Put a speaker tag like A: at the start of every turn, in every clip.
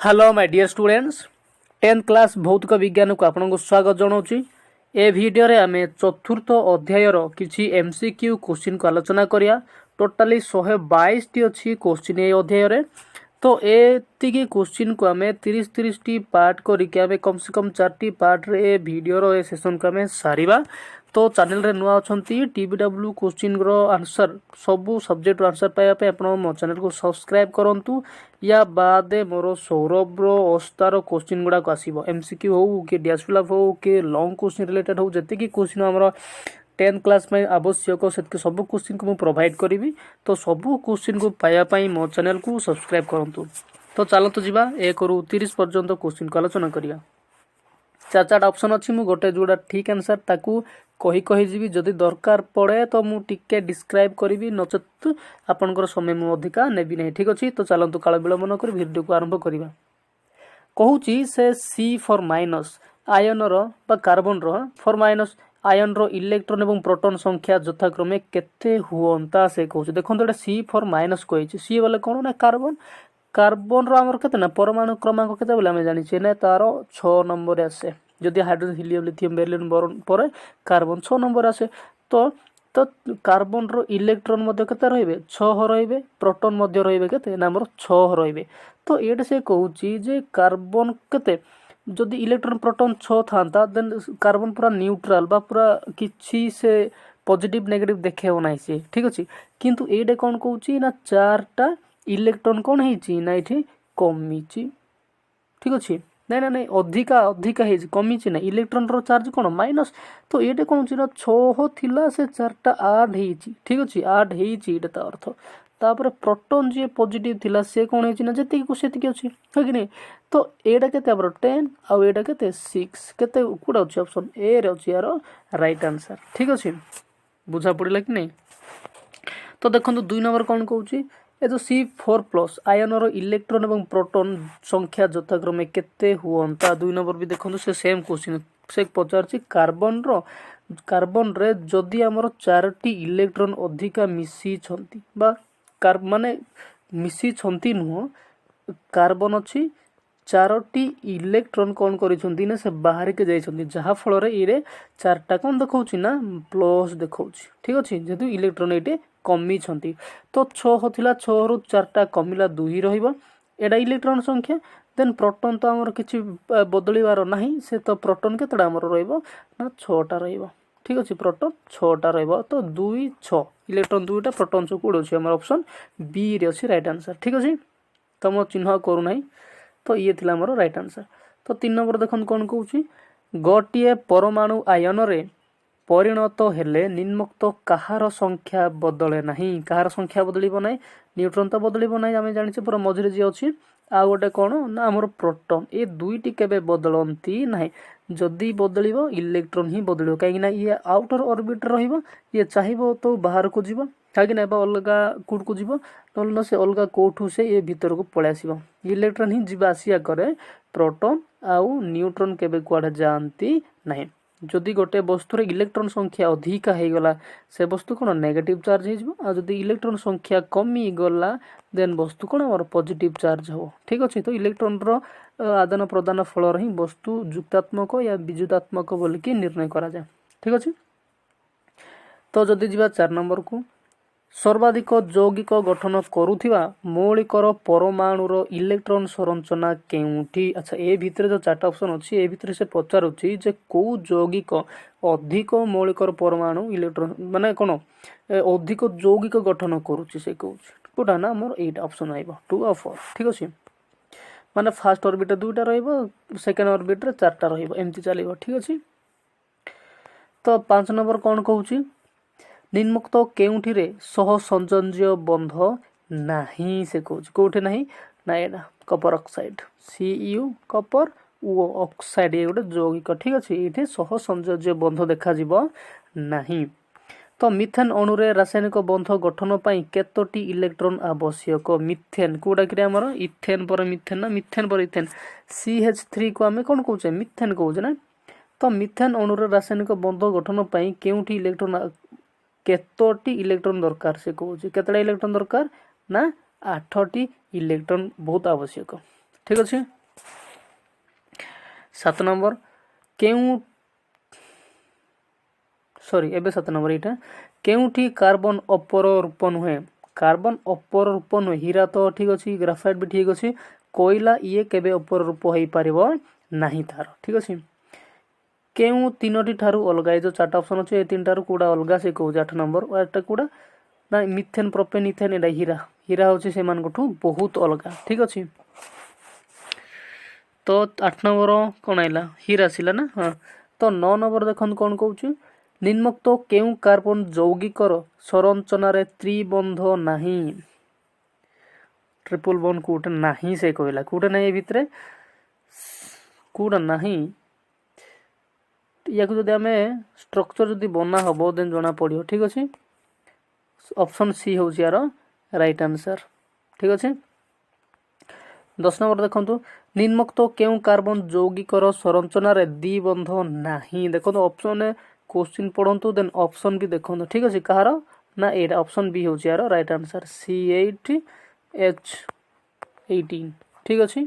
A: Hello my dear students 10th class भौतिक विज्ञान को आपको स्वागत जनाऊँ। ए वीडियो रे आमे चतुर्थ अध्यायर किसी एमसीक्यू क्वेश्चन को आलोचना करिया। टोटाली 122 टी अच्छी क्वेश्चन ए अध्याय रे। तो एतिकी क्वेश्चन को आमे 30 टी पार्ट करके आमे कम से कम 4 टी पार्ट रे वीडियो रो ए सेशन को आमे सारिबा। तो चैनल रे नुआ अछंती टीबीडब्ल्यू क्वेश्चन रो आंसर सबु सब्जेक्ट आंसर पाया पे आपण मो चैनल को सब्सक्राइब करंतु। या बाद मोर सौरभ रो अस्तार क्वेश्चन गुडा को आसीबो एमसीक्यू हो कि डैश फिलअप हो कि लॉन्ग क्वेश्चन रिलेटेड हो जति की क्वेश्चन हमर 10th क्लास में आवश्यक से सब क्वेश्चन को मु प्रोवाइड करी। तो सब क्वेश्चन को पाया पाई मो चैनल को सब्सक्राइब करंतु। तो चलतो जीवा 1 रु 30 पर्यंत क्वेश्चन को आलोचना करिया। चार चार ऑप्शन अच्छी मु गोटे जोड़ा ठीक आंसर ताकू कही कही जीवी जदि दरकार पड़े तो मु टिके डिस्क्राइब करी नचेत आपनकर समय मु अधिका नेबी नहीं। ठीक अच्छे तो चलतु काल विलंब न कर वीडियो को आरंभ करवा। कहूची से सी फॉर माइनस आयन रो कार्बन रो फॉर माइनस आयन रो इलेक्ट्रॉन एवं प्रोटॉन संख्या यथाक्रमे केते हुअंता से कहूची। देखो एटा सी फॉर माइनस कही सी बोले कौन ना कार्बन कार्बन रो आमर केते ना परमाणु क्रमांक केते बोले आमे जानि ना तार 6 नंबर आसे। जदि hydrogen helium lithium beryllium boron पर कार्बन 6 नंबर आसे। तो तो कार्बन रो इलेक्ट्रॉन मध्ये केते रहबे 6 रहबे प्रोटॉन मध्ये रहबे केते ना हमर 6 रहबे। तो एटा से कहूची जे कार्बन केते जदि इलेक्ट्रॉन प्रोटॉन 6 थांता देन कार्बन पूरा न्यूट्रल बा पूरा किछि से पॉजिटिव नेगेटिव देखेबो नाही से। ठीक अछि किंतु एडे कोन कहूची ना चारटा इलेक्ट्रॉन कौन है ना ये कमी। ठीक अच्छे ना ना ना अधिका अधिका है कमी ना इलेक्ट्रॉन रो चार्ज कौन माइनस। तो ये कौन ना 6 थिला से 4टा आड है। ठीक अच्छे आड है अर्थ तापर प्रोटॉन जी पॉजिटिव थिला से कौन है ना जति को सेति अच्छी है कि नहीं। तो एटा केते हमर 10 आउ एटा केते 6 केते कोडा अच्छी ऑप्शन ए रे अच्छी यार राइट आंसर। ठीक अच्छे बुझा पड़िला कि नहीं। तो देखो 2 नंबर कौन कहूची ए जो C4+ आयन रो इलेक्ट्रॉन एवं प्रोटॉन संख्या यथाक्रमे केते हुअंता। 2 नंबर भी देखो से सेम क्वेश्चन से पचारछि कार्बन रे जदि हमर 4टी इलेक्ट्रॉन अधिका मिसी छंती बा माने मिसी छंती नुह कार्बन अछि 4टी इलेक्ट्रॉन कौन करिसंती ना से बाहर के जाइसंती जहा फल रे इरे 4टा कौन देखौछि ना प्लस देखौछि। ठीक अछि जेतु इलेक्ट्रॉन एटे कमी छंती। तो 6 थिला 6 रु 4टा कमिला 2 रहइबो एडा इलेक्ट्रॉन संख्या। देन प्रोटॉन तो हमर किछि बदलिवार नाही से तो प्रोटॉन केतडा हमर रहइबो ना 6टा रहइबो। ठीक अछि प्रोटॉन 6टा रहइबो तो 2 6 इलेक्ट्रॉन 2टा प्रोटॉन 6 कोड अछि हमर ऑप्शन बी रे अछि राइट आंसर। ठीक अछि तो मो चिन्ह करू नाही तो ये थिला हमर राइट आंसर। तो 3 नंबर देखन कोन कहूची गोटिए परमाणु आयन रे परिणत हेले निम्नोक्त कहार संख्या बदले नाही। कहार संख्या बदलिबो नाही न्यूट्रॉन तो बदलिबो नाही आमे जानिछे पर मझरे जे अछि आ गोटे कोन ना हमर प्रोटॉन ए दुईटी केबे बदलंती नाही। जदि बदलिबो इलेक्ट्रॉन ही बदलिबो काहे ना ये आउटर ऑर्बिट रहिबो ये चाहिबो तो बाहर को जीवो काहे ना अलगा कुड को जीवो न से अलगा कोठू से ये भीतर को पळे आसीबो। इलेक्ट्रॉन ही जीवा आसिया करे प्रोटॉन आउ न्यूट्रॉन केबे कुआडे जानती नाही। जदि गोटे वस्तु रे इलेक्ट्रॉन संख्या अधिका हे गला से वस्तु कोन नेगेटिव चार्ज हे जबो आ जदि इलेक्ट्रॉन संख्या कमी गला देन वस्तु कोन हमर पॉजिटिव चार्ज हो। ठीक अछि तो इलेक्ट्रॉन रो आदान प्रदान फल रही वस्तु जुक्तात्मक या विजुतात्मक बोल के निर्णय करा जाय। ठीक अछि तो जदि जीवा 4 नंबर को सर्वाधिक यौगिक गठन करुथिबा मौलिकर परमाणुर इलेक्ट्रॉन संरचना केउठी। अच्छा ए भितर जो 4टा ऑप्शन अछि ए भितर से पचारुछि जे को यौगिक अधिक मौलिकर परमाणु इलेक्ट्रॉन माने कोन अधिक यौगिक गठन करूछि से कहूछि कोटा ना मोर 8 ऑप्शन आइबो 2 और 4। ठीक अछि माने फर्स्ट ऑर्बिट 2टा रहइबो सेकंड ऑर्बिट रे 4टा रहइबो एम्ति चलिबो। ठीक अछि तो 5 नंबर कोन कहूछि निम्नोक्त केउठी रे सह संयोज्य बंध नाही से कहूछि कोठे नाही ना एडा कपर ऑक्साइड Cu कपर ओ ऑक्साइड ए गोटे यौगिक। ठीक अछि एठे सह संयोज्य बंध देखा जिवो नाही। तो मिथेन अणु रे रासायनिक बंध गठन पई केतोटी इलेक्ट्रॉन आवश्यक। मिथेन कोडा कि हमर इथेन पर मिथेन ना मिथेन पर इथेन CH3 को हमें कोन कहूचे मिथेन कहूचे ना। तो मिथेन अणु रे रासायनिक बंध गठन पई केउठी इलेक्ट्रॉन केतोटी इलेक्ट्रॉन दरकार से कहूची केतटा इलेक्ट्रॉन दरकार ना 8टी इलेक्ट्रॉन बहुत आवश्यक। ठीक अच्छे। 7 नंबर केउ सॉरी एबे 7 नंबर यहाँ केउठी कार्बन अपर रूप नुहे कार्बन अपर रूप नुहे हीरा तो ठीक अच्छे ग्राफाइट भी ठीक अच्छे कोयला ये केबे अपर रूप हो पार नहीं तार ठीक अच्छे। केउ तीनोटी ठारू अलगा जो 4टा ऑप्शन अच्छे ये 3 टारू कूड़ा अलगा से कहूँ 8 नंबर और एटा कूड़ा ना मिथेन प्रोपेन इथेन एटा हीरा हीरा होची से मानकठू बहुत अलगा ठीक अच्छे। तो 8 नंबर कौन आइला हीरा सिला ना हाँ। तो 9 नंबर देखो कौन कहूँ निम्नोक्त केउ कार्बन यौगिकर संरचना त्रिबंध नाही ट्रिपल बॉन्ड कोटे नाही से कहला कोटे नहीं भितर कोड़ा नाही या जदि आम स्ट्रक्चर जदि बना हम देन जना पड़ो ठीक अच्छे। ऑप्शन सी हूँ यार राइट आंसर ठीक अच्छे। 10 नंबर देखो निम्नोक्त केउ कार्बन यौगिकर संरचना द्विबंध नाही देखो ऑप्शन क्वेश्चन पढ़ु देन ऑप्शन भी देखो ठीक अच्छे कहार ना एटा ऑप्शन बी हूँ यार राइट आंसर C8H18 ठीक अच्छे।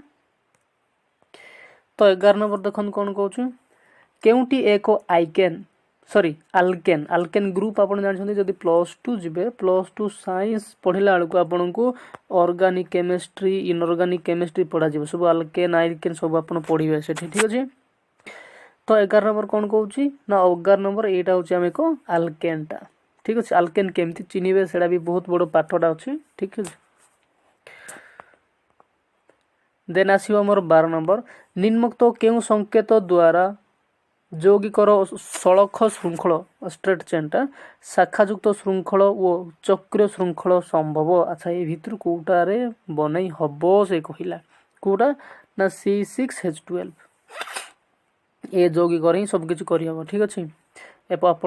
A: तो 11 नंबर देखो कौन कहूँ केउटी एक Aiken sorry Alcaine Alcaine group आप जानते जब +2 जीवे +2 साइंस पढ़ला बेलू आपन को ऑर्गेनिक केमिस्ट्री इनऑर्गेनिक केमिस्ट्री पढ़ा सब आल्केन आइकेन सब आप पढ़े से ठीक अच्छे। तो 11 नंबर कौन कहूँ ना 11 नंबर यहाँ हूँ आम एक आल्केनटा ठीक अच्छे। आल्केन केमती चिन्हे से भी बहुत बड़ पाठटा अच्छे ठीक अच्छे। देन आसो आमर 12 नंबर निम्नोक्त केउ संकेत द्वारा यौगिकर सड़क श्रृंखल स्ट्रेट चेनटा शाखायुक्त श्रृंखल और चक्रीय श्रृंखल संभव अच्छा ये भितर कौटारे बनई हम से कहला कौटा ना C6H12 ये यौगिकर ही सबकि करहब ठीक अच्छे। एप आप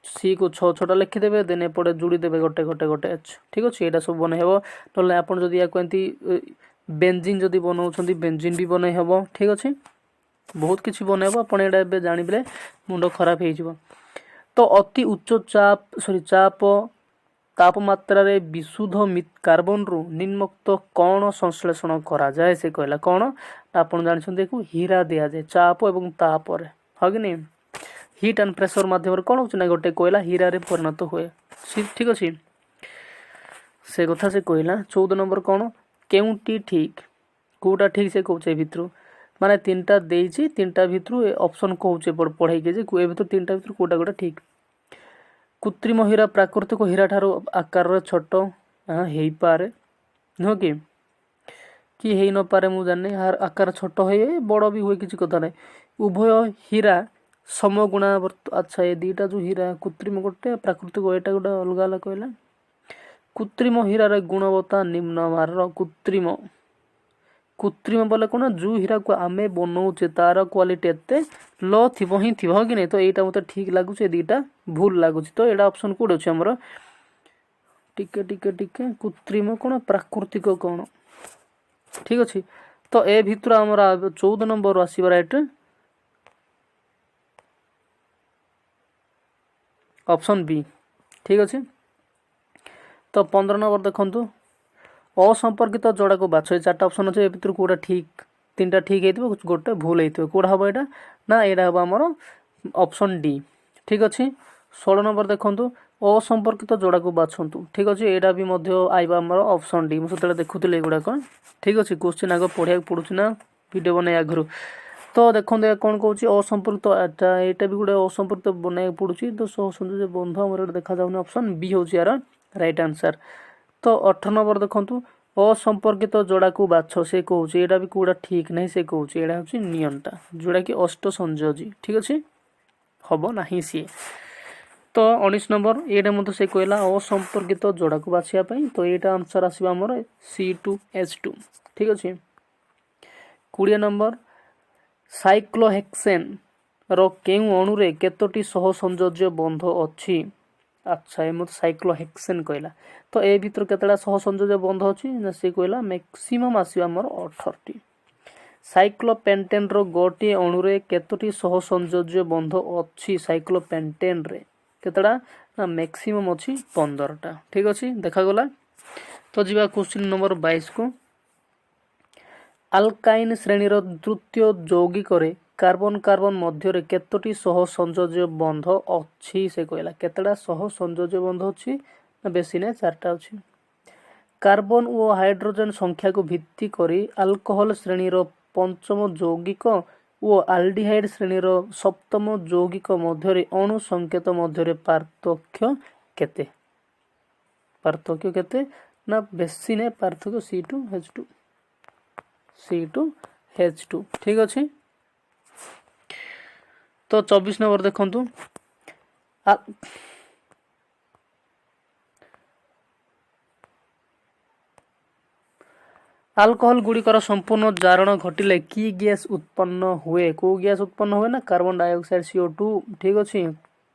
A: सी को 6 लिखिदेवे देन एपटे जोड़ीदेवे गोटे गोटे गोटे एच ठीक अच्छे यहाँ सब बनई हम ना आपड़ जदि या बेंजीन जदि बनाऊँ बेंजीन भी बनई हम ठीक अच्छे बहुत किसी बनैब आप जानवे मुंड खराब हो। तो अति उच्च चाप तापमात्रा विशुद्ध कार्बन रु निम्नोक्त कौन संश्लेषण करा जाए से कहला कौन आप जानते हीरा दि जाए चाप एवं तापर हाँ कि नहीं हिट एंड प्रेशर मध्यम कौन हो गोटे कोयला हीरा रे परिणत हुए ठीक अच्छे से कथा से कहला। 14 नंबर कौन केउटी ठीक कौटा ठीक से कौचे भितर माने 3टा देइछि 3टा भितर ऑप्शन कहूचे पढ़ाई के जे भर 3टा भितर कोटा कोटा ठीक कृत्रिम हीरा प्राकृतिक हीरा ठारो आकार छोट हो पारे नुह कि हेई न पारे मु जाने हार आकार छोट हो बड़ भी हुए किसी कथा ना उभय हीरा समगुणा अच्छा ये 2टा जो हीरा कृत्रिम गोटे प्राकृतिक एटा गोटे अलग अलग कहला कृत्रिम हीरार गुणवत्ता निम्नमार कृत्रिम कृत्रिम बोले कौन जो हीरा को आम बनाऊे तार क्वालिटी एत लो थी हाँ कि नहीं तो यहाँ मतलब ठीक लगुच 2टा भूल लगुच तो यहाँ ऑप्शन कौट अच्छे आमर टिके टिके टिके कृत्रिम कौन प्राकृतिक कौन ठीक अच्छे। तो ए भितर आमर 14 नंबर आसवा राइट ऑप्शन बी ठीक अच्छे। तो 15 नंबर देखु असंपर्कित जोड़ा को बाछ 4टा ऑप्शन अच्छे ए भितर कौटा ठीक 3टा ठीक हो गोटे भूल हो कौटा हम यहाँ ना यहाँ हम आमर ऑप्शन डी ठीक अच्छे। 16 नंबर देखु असंपर्कित जोड़ा को बाछंतु ठीक अच्छे यहाँ भी आइबा आमर ऑप्शन डी मुझे देखुली एगुड़ाक ठीक अच्छे क्वेश्चन आग पढ़ा पड़ूना वीडियो बनाई आगु तो देखो कौन कौन असंपर्कित यहाँ भी गोटे असंपर्कित बनाई पड़ू तो सहसंयोज बंधु आम देखा जाऊनी ऑप्शन बी हूँ यार राइट आंसर। तो 18 नंबर देखु असंपर्कित जोड़ा को बाछ से कहूँ यहाँ भी कौटा ठीक नहीं से कहूँ यहाँ हूँ नियमटा जोड़ा कि अष्ट संयोजी ठीक अच्छे हम ना सी। तो 19 नंबर ये मतलब से कहला असंपर्कित जोड़ा को बाछापी तो यहाँ आंसर आसवा आमर C2H2 ठीक अच्छे। 20 नंबर साइक्लोहेक्सेन रो केउ अणुरे केतोटी सहसंयोज्य बंध अच्छी अच्छा ये मत साइक्लोहेक्सेन कहला तो ए भितर केतटा सहसंयोज्य बंध अच्छी ना सी कहला मैक्सिमम आसवा आमर 18टी साइक्लोपेंटेन रो गोटे अणुरे केतोटी सहसंयोज्य बंध अच्छी साइक्लोपेंटेन रे केतटा ना मैक्सिमम अच्छी 15टा ठीक अच्छे देखा गला। तो जीवा क्वेश्चन नंबर 22 को ଆଲକାଇନ୍ ଶ୍ରେଣୀର ତୃତୀୟ ଯୌଗିକରେ କାର୍ବନ କାର୍ବନ ମଧ୍ୟରେ କେତୋଟି ସହ ସଂଯୋଜ୍ୟ ବନ୍ଧ ଅଛି ସେ କହିଲା। କେତେଟା ସହ ସଂଯୋଜ୍ୟ ବନ୍ଧ ଅଛି ନା ବେଶୀ ନାହିଁ, 4ଟା ଅଛି। କାର୍ବନ ଓ ହାଇଡ୍ରୋଜେନ ସଂଖ୍ୟାକୁ ଭିତ୍ତି କରି ଆଲକୋହଲ ଶ୍ରେଣୀର ପଞ୍ଚମ ଯୌଗିକ ଓ ଆଲଡିହାଇଡ୍ ଶ୍ରେଣୀର ସପ୍ତମ ଯୌଗିକ ମଧ୍ୟରେ ଅଣୁ ସଂକେତ ମଧ୍ୟରେ ପାର୍ଥକ୍ୟ କେତେ? ପାର୍ଥକ୍ୟ କେତେ ନା ବେଶୀ ନାହିଁ, ପାର୍ଥକ୍ୟ C2H2 C2H2 ଠିକ ଅଛି। ତ 24 ନମ୍ବର ଦେଖନ୍ତୁ, ଆଲକୋହଲ ଗୁଡ଼ିକର ସମ୍ପୂର୍ଣ୍ଣ ଜାରଣ ଘଟିଲେ କି ଗ୍ୟାସ୍ ଉତ୍ପନ୍ନ ହୁଏ? କେଉଁ ଗ୍ୟାସ୍ ଉତ୍ପନ୍ନ ହୁଏ ନା କାର୍ବନ ଡାଇଅକ୍ସାଇଡ୍ CO2 ଠିକ ଅଛି।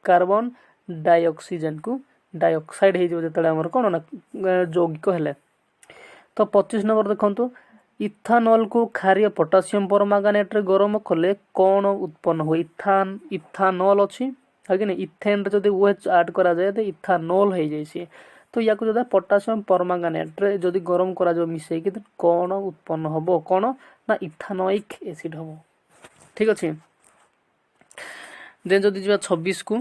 A: କାର୍ବନ ଡାଇଅକ୍ସିଜେନକୁ ଡାଇଅକ୍ସାଇଡ୍ ହେଇଯିବ ଯେତେବେଳେ ଆମର କ'ଣ ନା ଯୌଗିକ ହେଲେ। ତ 25 ନମ୍ବର ଦେଖନ୍ତୁ, ଇଥାନଲକୁ କ୍ଷାରୀୟ ପଟାସିୟମ ପରମାଙ୍ଗାନେଟରେ ଗରମ କଲେ କ'ଣ ଉତ୍ପନ୍ନ ହୁଏ? ଇଥାନଲ ଅଛି ଆଜ୍ଞା, ଇଥେନରେ ଯଦି OH ଆଡ୍ କରାଯାଏ ତ ଇଥାନଲ ହେଇଯାଏ ସିଏ। ତ ୟାକୁ ଯଦି ପଟାସିୟମ ପରମାଙ୍ଗାନେଟରେ ଯଦି ଗରମ କରାଯିବ ମିଶେଇକି ତ କ'ଣ ଉତ୍ପନ୍ନ ହବ? କ'ଣ ନା ଇଥାନୋଇକ ଏସିଡ ହବ। ଠିକ ଅଛି। ଦେନ୍ ଯଦି ଯିବା 26କୁ,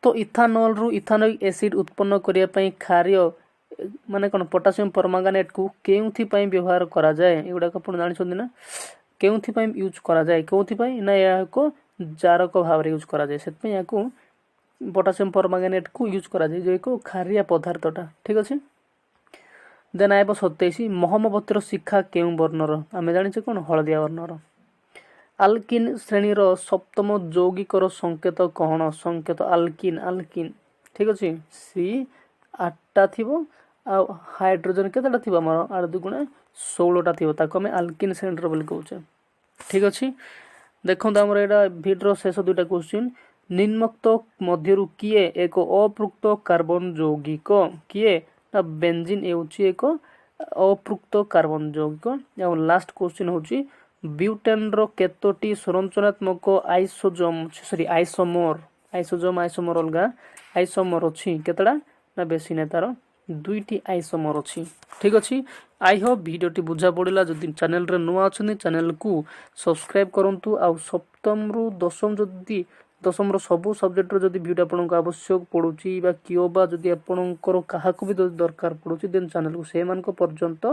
A: ତ ଇଥାନଲରୁ ଇଥାନୋଇକ ଏସିଡ ଉତ୍ପନ୍ନ କରିବା ପାଇଁ କ୍ଷାରୀୟ ମାନେ କ'ଣ ପଟାସିୟମ ପରମାଙ୍ଗାନେଟକୁ କେଉଁଥିପାଇଁ ବ୍ୟବହାର କରାଯାଏ? ଏଗୁଡ଼ାକ ଆପଣ ଜାଣିଛନ୍ତି ନା, କେଉଁଥିପାଇଁ ୟୁଜ୍ କରାଯାଏ? କେଉଁଥିପାଇଁ ନା ଏହାକୁ ଜାରକ ଭାବରେ ୟୁଜ୍ କରାଯାଏ, ସେଥିପାଇଁ ଏହାକୁ ପଟାସିୟମ ପରମାଙ୍ଗାନେଟକୁ ୟୁଜ୍ କରାଯାଏ, ଯେଉଁ କ୍ଷାରୀୟ ପଦାର୍ଥଟା। ଠିକ ଅଛି। ଦେନ୍ ଆଇବ 27, ମହମବତୀର ଶିଖା କେଉଁ ବର୍ଣ୍ଣର? ଆମେ ଜାଣିଛେ କ'ଣ ହଳଦିଆ ବର୍ଣ୍ଣର। ଆଲକିନ୍ ଶ୍ରେଣୀର ସପ୍ତମ ଯୌଗିକର ସଂକେତ କ'ଣ? ସଂକେତ ଆଲକିନ୍ ଠିକ ଅଛି। C8ଟା ଥିବ ଆଉ ହାଇଡ୍ରୋଜେନ କେତେଟା ଥିବ? ଆମର 8 ଦୁଗୁଣେ 16ଟା ଥିବ, ତାକୁ ଆମେ ଆଲକିନ୍ ଶ୍ରେଣୀର ବୋଲି କହୁଛେ। ଠିକ ଅଛି। ଦେଖନ୍ତୁ ଆମର ଏଇଟା ଭିଡ଼ିଓର ଶେଷ 2ଟା କ୍ୱେଶ୍ଚିନ୍। ନିମ୍ନୋକ୍ତ ମଧ୍ୟରୁ କିଏ ଏକ ଅପୃକ୍ତ କାର୍ବନ ଯୌଗିକ? କିଏ ନା ବେଞ୍ଜିନ୍ ହେଉଛି ଏକ ଅପୃକ୍ତ କାର୍ବନ ଯୌଗିକ। ଆଉ ଲାଷ୍ଟ କ୍ୱେଶ୍ଚିନ୍ ହେଉଛି ବ୍ୟୁଟେନର କେତୋଟି ସଂରଚନାତ୍ମକ ଆଇସୋମର ଅଲଗା ଆଇସୋମର ଅଛି? କେତେଟା ନା ବେଶୀ ନାହିଁ, ତାର 2ଟି ଆଇସୋମର ଅଛି। ଠିକ ଅଛି। ଆଇ ହୋପ୍ ଭିଡ଼ିଓଟି ବୁଝା ପଡ଼ିଲା। ଯଦି ଚ୍ୟାନେଲରେ ନୂଆ ଅଛନ୍ତି ଚ୍ୟାନେଲକୁ ସବସ୍କ୍ରାଇବ୍ କରନ୍ତୁ। ଆଉ ସପ୍ତମରୁ ଦଶମର ସବୁ ସବଜେକ୍ଟର ଯଦି ଭିଡ଼ିଓ ଆପଣଙ୍କୁ ଆବଶ୍ୟକ ପଡ଼ୁଛି ବା କିଏ ବା ଯଦି ଆପଣଙ୍କର କାହାକୁ ବି ଯଦି ଦରକାର ପଡ଼ୁଛି ଦେନ୍ ଚ୍ୟାନେଲକୁ ସେମାନଙ୍କ ପର୍ଯ୍ୟନ୍ତ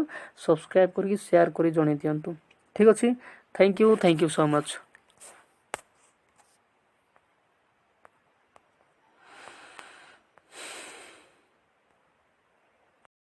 A: ସବସ୍କ୍ରାଇବ୍ କରିକି ସେୟାର କରି ଜଣାଇ ଦିଅନ୍ତୁ। ଠିକ ଅଛି। Thank you so much.